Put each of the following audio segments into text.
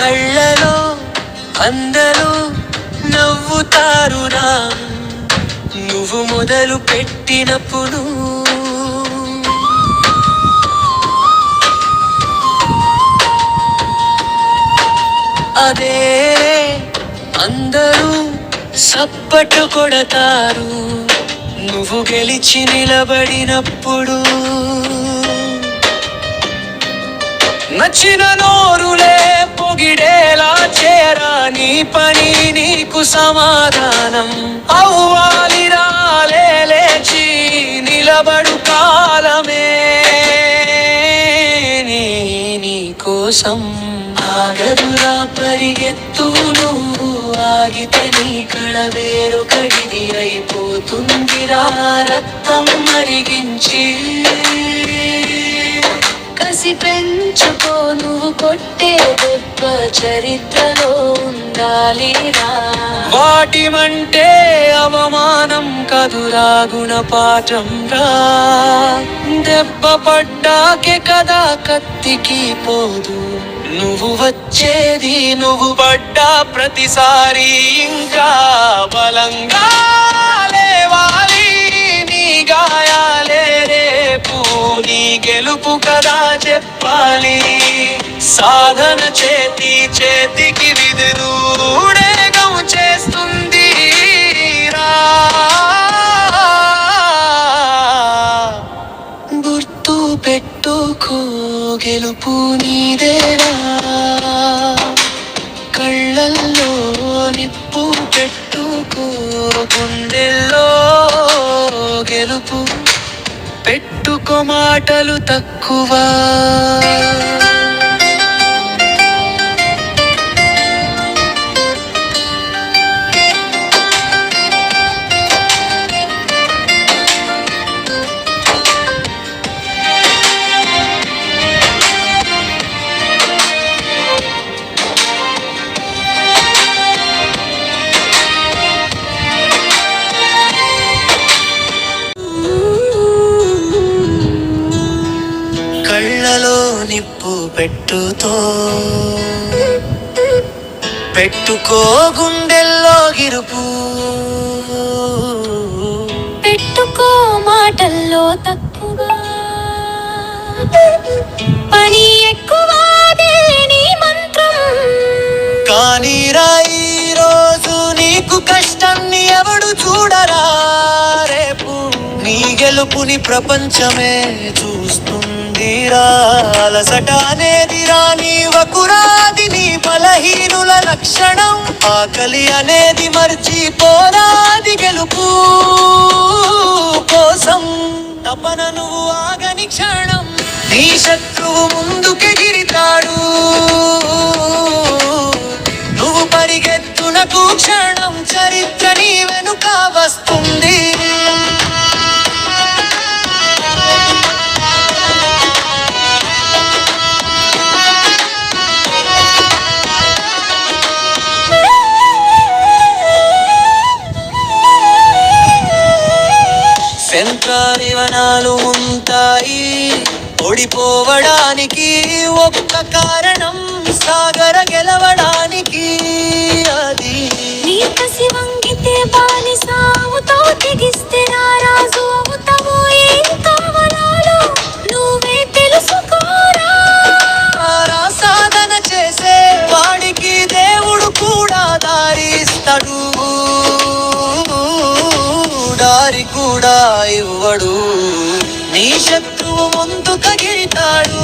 కళ్ళలో అందరూ నవ్వుతారురా నువ్వు మొదలు పెట్టినప్పుడు. అదే అందరూ సప్పట్లు కొడతారు నువ్వు గెలిచి నిలబడినప్పుడు. నచ్చిన నోరులే పొగిడేలా చేరా నీ పని నీకు సమాధానం అవ్వాలిరా లేచి నిలబడు కాలమే నీ కోసం. ఆగదురా పరిగెత్తు నువ్వు ఆగితే నీ కళ వేరొకటిది అయిపోతుందిరా రక్తం మరిగించి. కసి పెంచుకో నువ్వు కొట్టే దెబ్బ చరిత్రలో ఉండాలిరా. వాటిమంటే అవమానం కదురా గుణపాఠం రా. దెబ్బ పడ్డాకే కదా కత్తికి పోదు నువ్వు వచ్చేది. నువ్వు పడ్డా ప్రతిసారి ఇంకా బలంగా లేవాలి. నీ గాయాలే రేపు నీ గెలుపు కదా చెప్పాలి. సాధన చేతికి విదురుడేగం చేస్తుంది రా. గుర్తు పెట్టుకో గెలుపు నీదేరా. కళ్ళల్లో నిప్పు పెట్టుకో గుండెల్లో గెలుపు పెట్టుకో మాటలు తక్కువ. కళ్ళలో నిప్పు పెట్టుకో గుండెల్లో గిరుపు పెట్టుకో మాటల్లో తక్కువ. పని ఎక్కువ నీ మంత్రం కానీ ఈ రోజు నీకు కష్టాన్ని ఎవడు చూడరా. రేపు నీ గెలుపుని ప్రపంచమే చూస్తుంది. అలసట అనేది రాని వకురాది నీ బలహీనుల లక్షణం. ఆకలి అనేది మర్చిపోరాది గెలుపు కోసం. తపన నువ్వు ఆగని క్షణం నీ శత్రువు ముందుకెగిరితాడు. నువ్వు పరిగెత్తునకు క్షణం చరిత్ర నీ వెనుక వస్తుంది. శంఖానివనాలు ఉంటాయి ఓడిపోవడానికి ఒక్క కారణం సాగర గెలవడానికి. అది నీ కసి వంగితే బానిసావుతో తెగిస్తే నారాజు అవుతావు. ఏం కావాలో నువ్వే తెలుసుకోరా. సాధన చేసే వాడికి దేవుడు కూడా దారిస్తాడు. దారి కూడా ఇవ్వడు. నీ శత్రువు ముందు కగిరితాడు.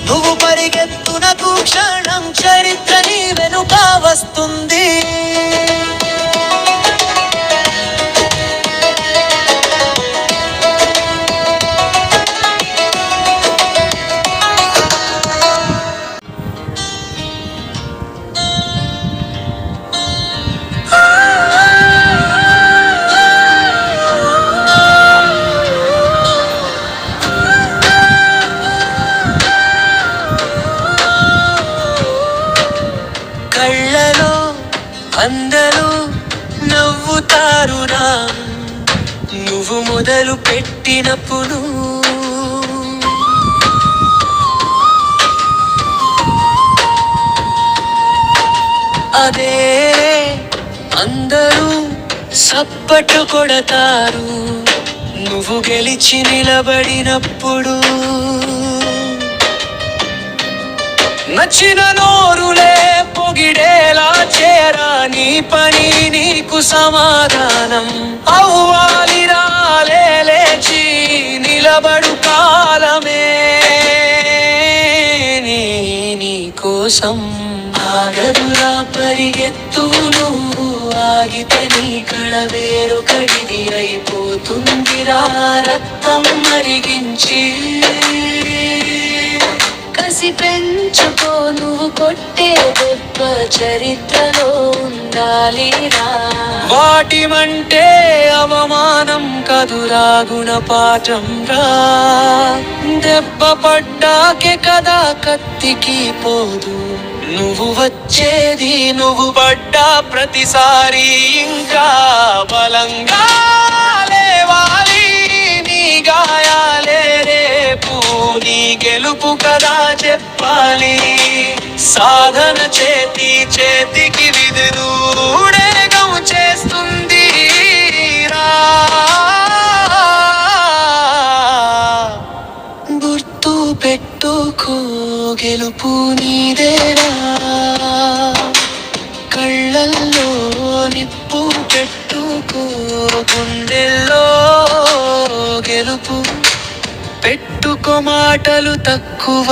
నువ్వు పరిగెత్తునకు క్షణం చరిత్ర నీ వెనుక వస్తుంది. కళ్ళలో అందరూ నవ్వుతారురా నువ్వు మొదలు పెట్టినప్పుడు. సప్పట్లు కొడతారు నువ్వు గెలిచి నిలబడినప్పుడు. నచ్చిన నోరులే పొగిడేలా చేరా నీ పని నీకు సమాధానం అవ్వాలి రాలే లేచి నిలబడు కాలమే నీ కోసం ఆగదురా పరిగెత్తు నువ్వు ఆగితే నీ కళ వేరొకటిది అయిపోతుందిరా రక్తం మరిగించి కసి పెంచుకో నువ్వు కొట్టే గొప్ప చరిత్రలో ఉండాలిరా. వాటిమంటే అవమానం కదురా గుణపాఠం రా. దెబ్బ పడ్డాకే కదా కత్తికి పోదు నువ్వు వచ్చేది. నువ్వు పడ్డా ప్రతిసారి ఇంకా బలంగా లేవాలి. నీ గాయాలే రేపు నీ గెలుపు కదా చెప్పాలి. సాధన చేతికి విదురుడేగం చేస్తుంది రా. గుర్తు పెట్టుకో గెలుపు నీదేరా. కళ్ళల్లో నిప్పు పెట్టుకో గుండెల్లో గెలుపు పెట్టుకో మాటలు తక్కువ.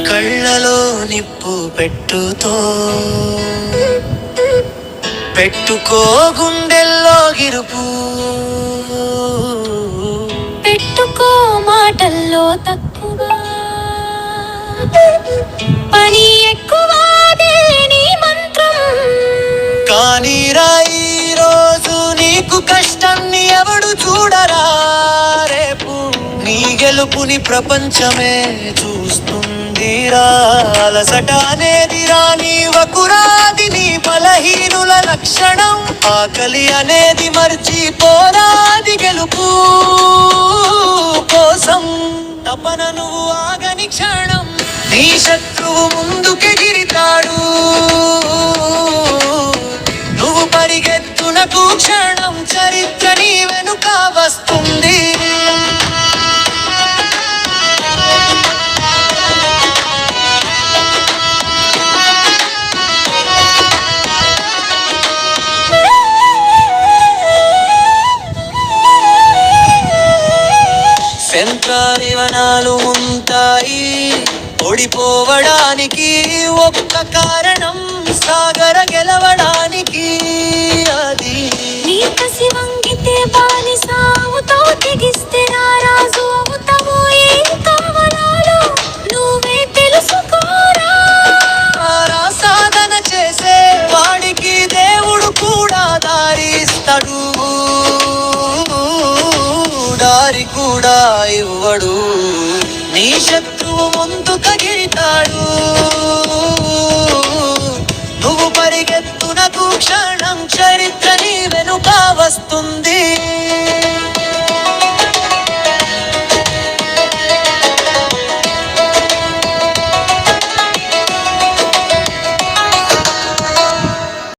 కళ్ళలో నిప్పు పెట్టుకో గుండెల్లో గిరుపు పెట్టుకో మాటల్లో తక్కువ. పని ఎక్కువ నీ మంత్రం కానీ రా ఈ రోజు నీకు కష్టాన్ని ఎవడు చూడరా. రేపు నీ గెలుపుని ప్రపంచమే చూస్తుంది రా. అలసట అనేది రాని వకురాది నీ బలహీనుల లక్షణం. ఆకలి అనేది మర్చిపోరాది గెలుపు కోసం. తపన నువ్వు ఆగని క్షణం నీ శత్రువు ముందుకెగిరితాడు. నువ్వు పరిగెత్తునకు క్షణం చరిత్ర నీ వెనుక వస్తుంది. యంత్రానివనాలు ఉంటాయి ఓడిపోవడానికి ఒక్క కారణం సాగర గెలవడానికి. అది నీ కసి వంగితే బానిస అవుతావు తెగిస్తే రారాజు అవుతావు. ఏం కావాలో నువ్వే తెలుసుకోరా. సాధన చేసే వాడికి దేవుడు కూడా దారిస్తాడు. దారి కూడా ఇవ్వడు. నీ శత్రువు ముందు కగిరితాడు.